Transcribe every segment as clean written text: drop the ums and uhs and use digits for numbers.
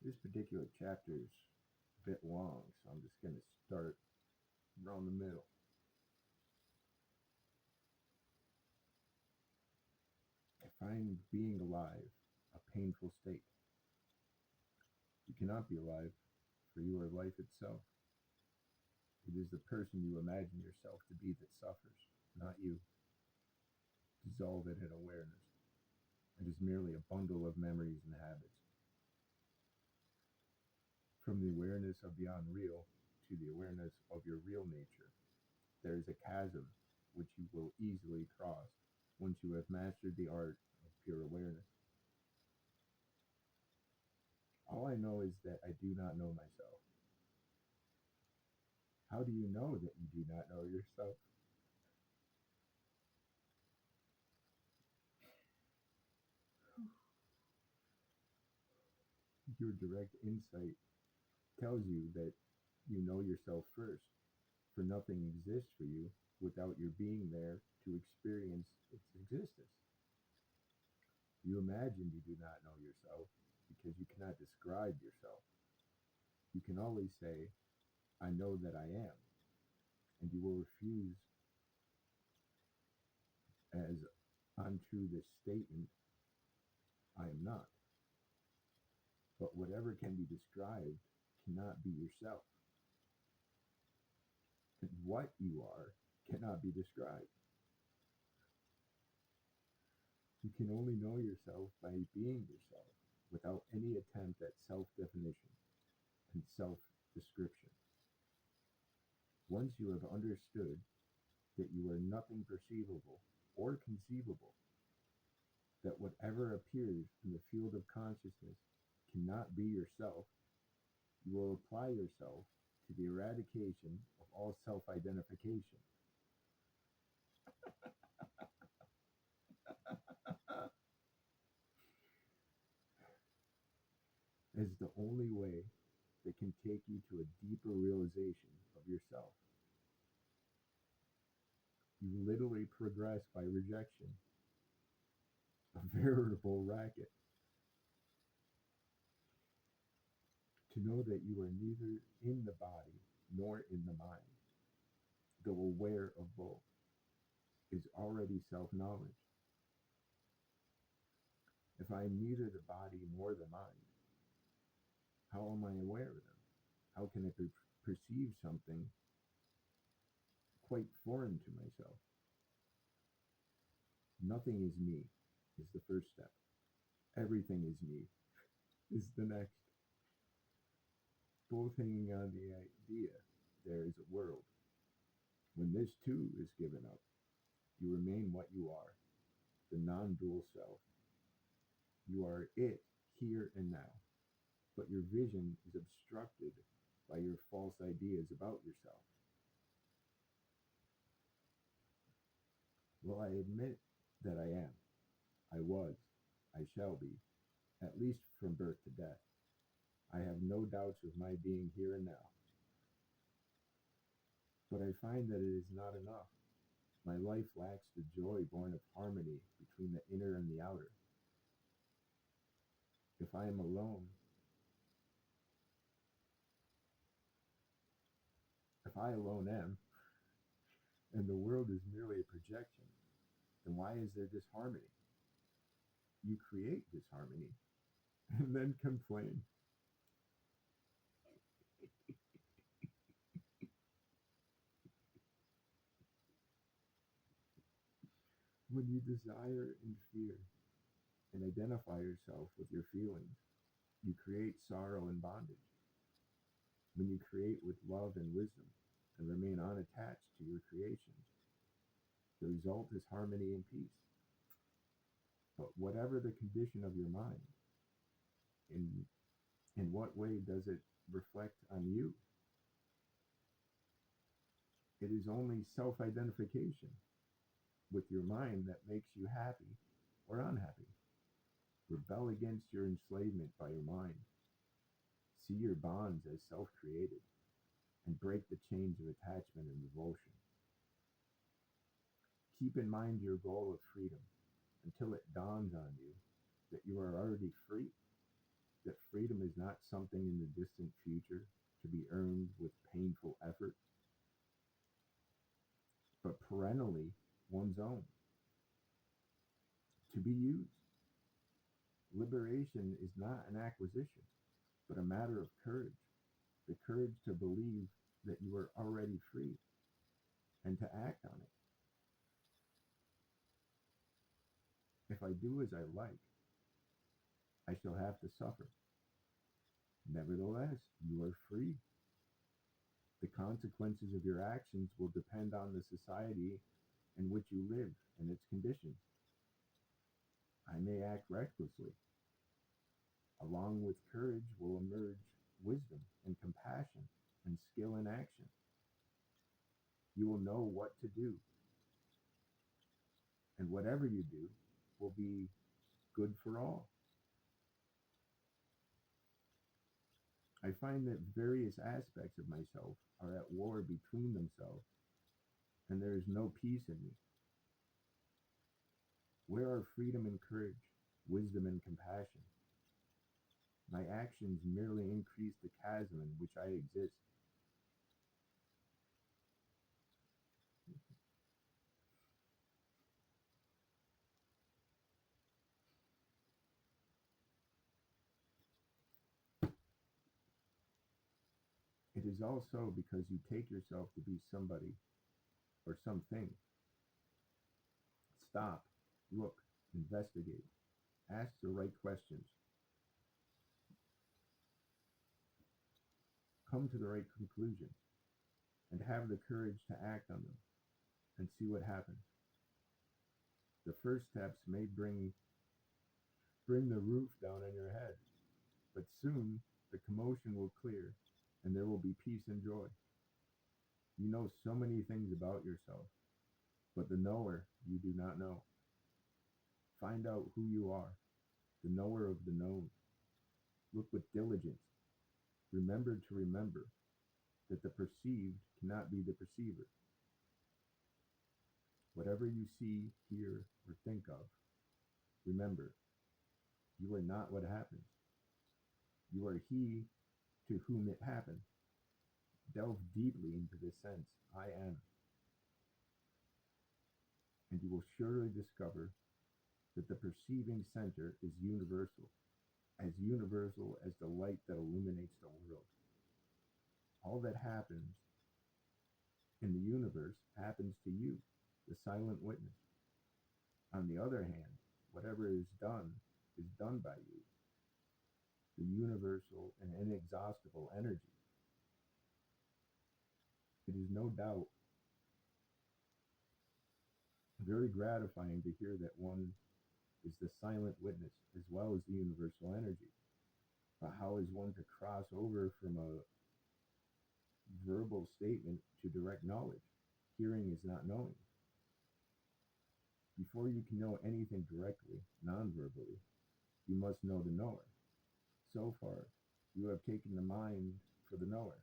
This particular chapter is a bit long, so I'm just going to start around the middle. I find being alive a painful state. You cannot be alive, for you are life itself. It is the person you imagine yourself to be that suffers, not you. Dissolve it in awareness. It is merely a bundle of memories and habits. From the awareness of the unreal to the awareness of your real nature, there is a chasm which you will easily cross once you have mastered the art of pure awareness. All I know is that I do not know myself. How do you know that you do not know yourself? Your direct insight tells you that you know yourself first, for nothing exists for you without your being there to experience its existence. You imagine you do not know yourself because you cannot describe yourself. You can always say, I know that I am, and you will refuse as untrue this statement, I am not. But whatever can be described cannot be yourself. And what you are cannot be described. You can only know yourself by being yourself without any attempt at self-definition and self-description. Once you have understood that you are nothing perceivable or conceivable, that whatever appears in the field of consciousness cannot be yourself, you will apply yourself to the eradication of all self-identification. As the only way that can take you to a deeper realization of yourself. You literally progress by rejection, a veritable racket. To know that you are neither in the body nor in the mind, though aware of both, is already self-knowledge. If I am neither the body nor the mind, how am I aware of them? How can I perceive something quite foreign to myself? Nothing is me is the first step. Everything is me is the next. Both hanging on the idea there is a world. When this too is given up, you remain what you are, the non-dual self. You are it here and now, but your vision is obstructed by your false ideas about yourself. Well, I admit that I am, I was, I shall be, at least from birth to death. I have no doubts of my being here and now. But I find that it is not enough. My life lacks the joy born of harmony between the inner and the outer. If I am alone, if I alone am, and the world is merely a projection, then why is there disharmony? You create disharmony and then complain. When you desire and fear and identify yourself with your feelings, you create sorrow and bondage. When you create with love and wisdom and remain unattached to your creations, the result is harmony and peace. But whatever the condition of your mind, in, in what way does it reflect on you? It is only self-identification with your mind that makes you happy or unhappy. Rebel against your enslavement by your mind. See your bonds as self-created and break the chains of attachment and revulsion. Keep in mind your goal of freedom until it dawns on you that you are already free, that freedom is not something in the distant future to be earned with painful effort, but perennially one's own, to be used. Liberation is not an acquisition, but a matter of courage, the courage to believe that you are already free and to act on it. If I do as I like, I shall have to suffer. Nevertheless, you are free. The consequences of your actions will depend on the society in which you live and its conditions. I may act recklessly. Along with courage will emerge wisdom and compassion and skill in action. You will know what to do, and whatever you do will be good for all. I find that various aspects of myself are at war between themselves, and there is no peace in me. Where are freedom and courage, wisdom and compassion? My actions merely increase the chasm in which I exist. It is also because you take yourself to be somebody or something. Stop, look, investigate, ask the right questions, come to the right conclusion, and have the courage to act on them and see what happens. The first steps may bring the roof down on your head, but soon the commotion will clear and there will be peace and joy. You know so many things about yourself, but the knower you do not know. Find out who you are, the knower of the known. Look with diligence. Remember to remember that the perceived cannot be the perceiver. Whatever you see, hear, or think of, remember, you are not what happens. You are he to whom it happened. Delve deeply into this sense, I am, and you will surely discover that the perceiving center is universal as the light that illuminates the world. All that happens in the universe happens to you, the silent witness. On the other hand, whatever is done by you, the universal and inexhaustible energy. It is no doubt very gratifying to hear that one is the silent witness as well as the universal energy. But how is one to cross over from a verbal statement to direct knowledge? Hearing is not knowing. Before you can know anything directly, non-verbally, you must know the knower. So far, you have taken the mind for the knower.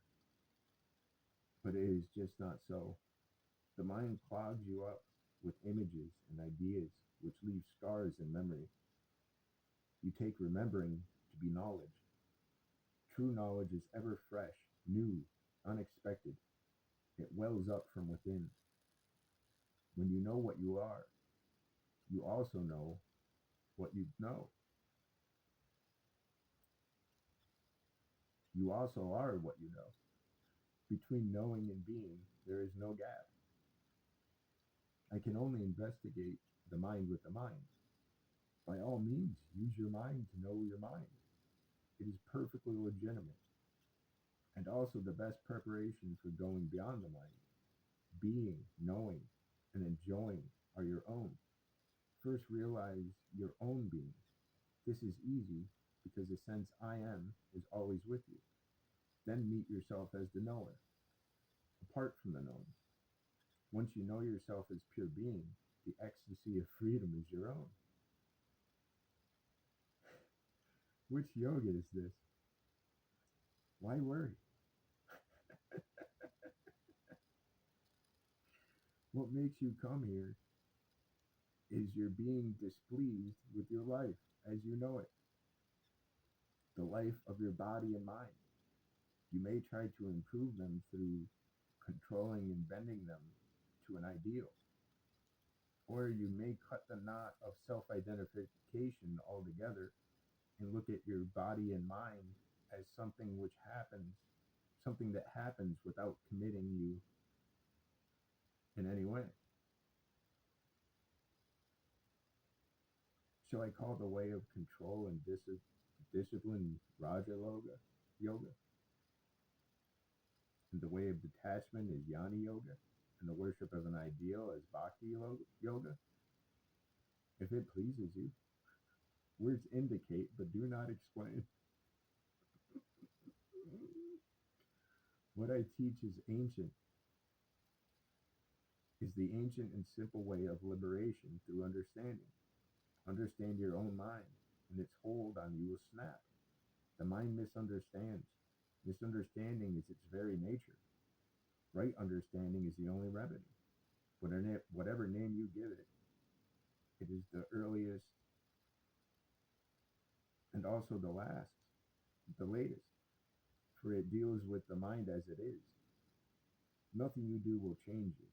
But it is just not so. The mind clogs you up with images and ideas which leave scars in memory. You take remembering to be knowledge. True knowledge is ever fresh, new, unexpected. It wells up from within. When you know what you are, you also know what you know. You also are what you know. Between knowing and being, there is no gap. I can only investigate the mind with the mind. By all means, use your mind to know your mind. It is perfectly legitimate, and also the best preparation for going beyond the mind. Being, knowing, and enjoying are your own. First realize your own being. This is easy because the sense I am is always with you. Then meet yourself as the knower, apart from the known. Once you know yourself as pure being, the ecstasy of freedom is your own. Which yoga is this? Why worry? What makes you come here is your being displeased with your life as you know it. the life of your body and mind. You may try to improve them through controlling and bending them to an ideal. Or you may cut the knot of self-identification altogether and look at your body and mind as something that happens without committing you in any way. Shall I call the way of control and discipline Raja Yoga? And the way of detachment is Jnana Yoga? And the worship of an ideal is Bhakti Yoga? If it pleases you. Words indicate, but do not explain. What I teach is the ancient and simple way of liberation through understanding. Understand your own mind, and its hold on you will snap. The mind misunderstands. Misunderstanding is its very nature. Right understanding is the only remedy. Whatever name you give it, it is the earliest and also the latest, for it deals with the mind as it is. Nothing you do will change you,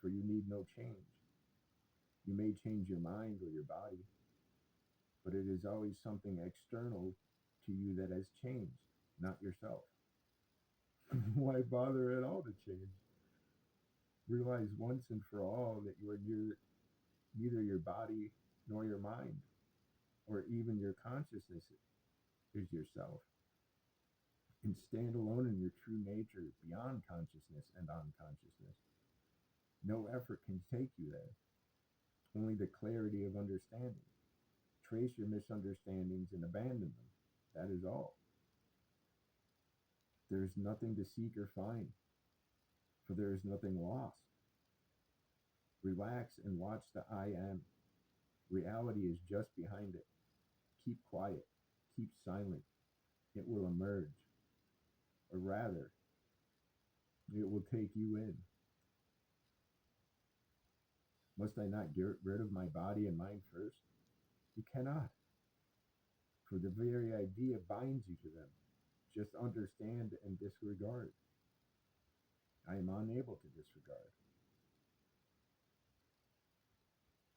for you need no change. You may change your mind or your body, but it is always something external to you that has changed, not yourself. Why bother at all to change? Realize once and for all that you are neither your body nor your mind, or even your consciousness is yourself, and stand alone in your true nature beyond consciousness and unconsciousness. No effort can take you there, only the clarity of understanding. Trace your misunderstandings and abandon them. That is all. There is nothing to seek or find, for there is nothing lost. Relax and watch the I am. Reality is just behind it. Keep quiet. Keep silent. It will emerge. Or rather, it will take you in. Must I not get rid of my body and mind first? You cannot, for the very idea binds you to them. Just understand and disregard. I am unable to disregard,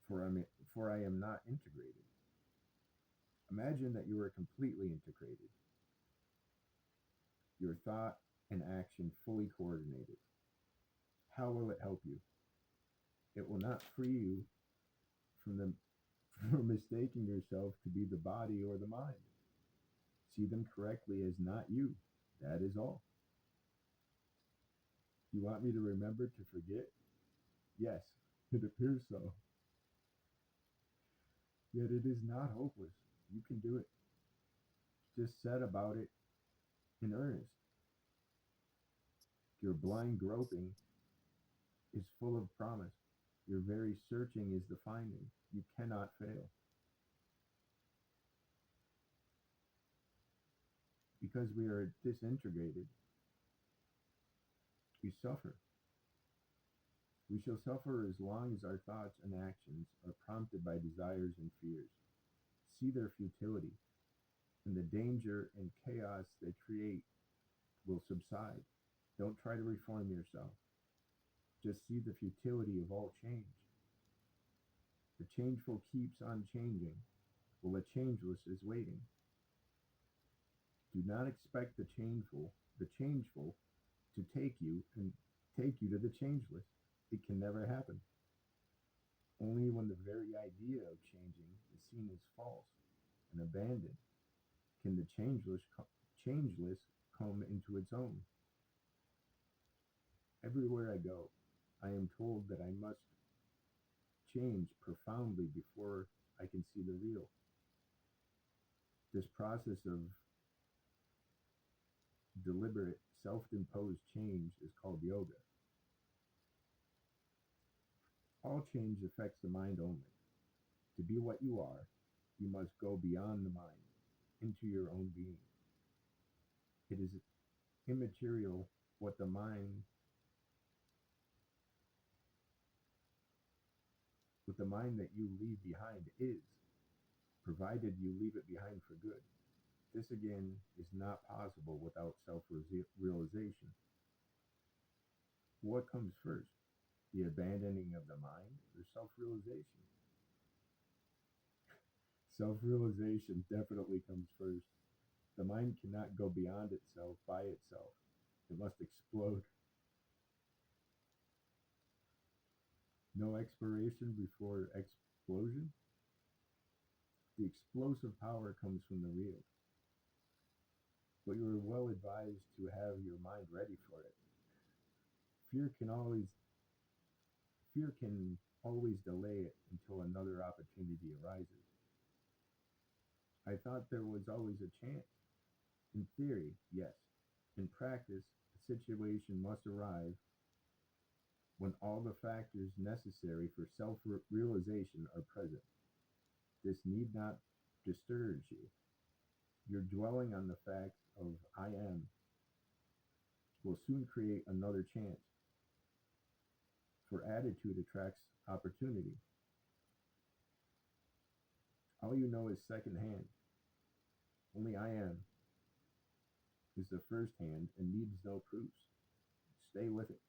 for I am not integrated. Imagine that you are completely integrated, your thought and action fully coordinated. How will it help you? It will not free you from mistaking yourself to be the body or the mind. See them correctly as not you. That is all. You want me to remember to forget? Yes, it appears so. Yet it is not hopeless. You can do it. Just set about it in earnest. Your blind groping is full of promise. Your very searching is the finding. You cannot fail. Because we are disintegrated, we suffer. We shall suffer as long as our thoughts and actions are prompted by desires and fears. See their futility, and the danger and chaos they create will subside. Don't try to reform yourself. Just see the futility of all change. The changeful keeps on changing, while the changeless is waiting. Do not expect the changeful to take you to the changeless. It can never happen. Only when the very idea of changing is seen as false and abandoned can the changeless come into its own. Everywhere I go, I am told that I must change profoundly before I can see the real. This process of deliberate, self-imposed change is called yoga. All change affects the mind only. To be what you are, you must go beyond the mind, into your own being. It is immaterial what the mind that you leave behind is, provided you leave it behind for good. This again is not possible without self-realization. What comes first? The abandoning of the mind or self-realization? Self-realization definitely comes first. The mind cannot go beyond itself by itself. It must explode. No exploration before explosion? The explosive power comes from the real. But you are well advised to have your mind ready for it. Fear can always Fear can always delay it until another opportunity arises. I thought there was always a chance. In theory, yes. In practice, a situation must arrive when all the factors necessary for self-realization are present. This need not discourage you. Your dwelling on the fact of I am will soon create another chance, for attitude attracts opportunity. All you know is secondhand. Only I am is the first hand and needs no proofs. Stay with it.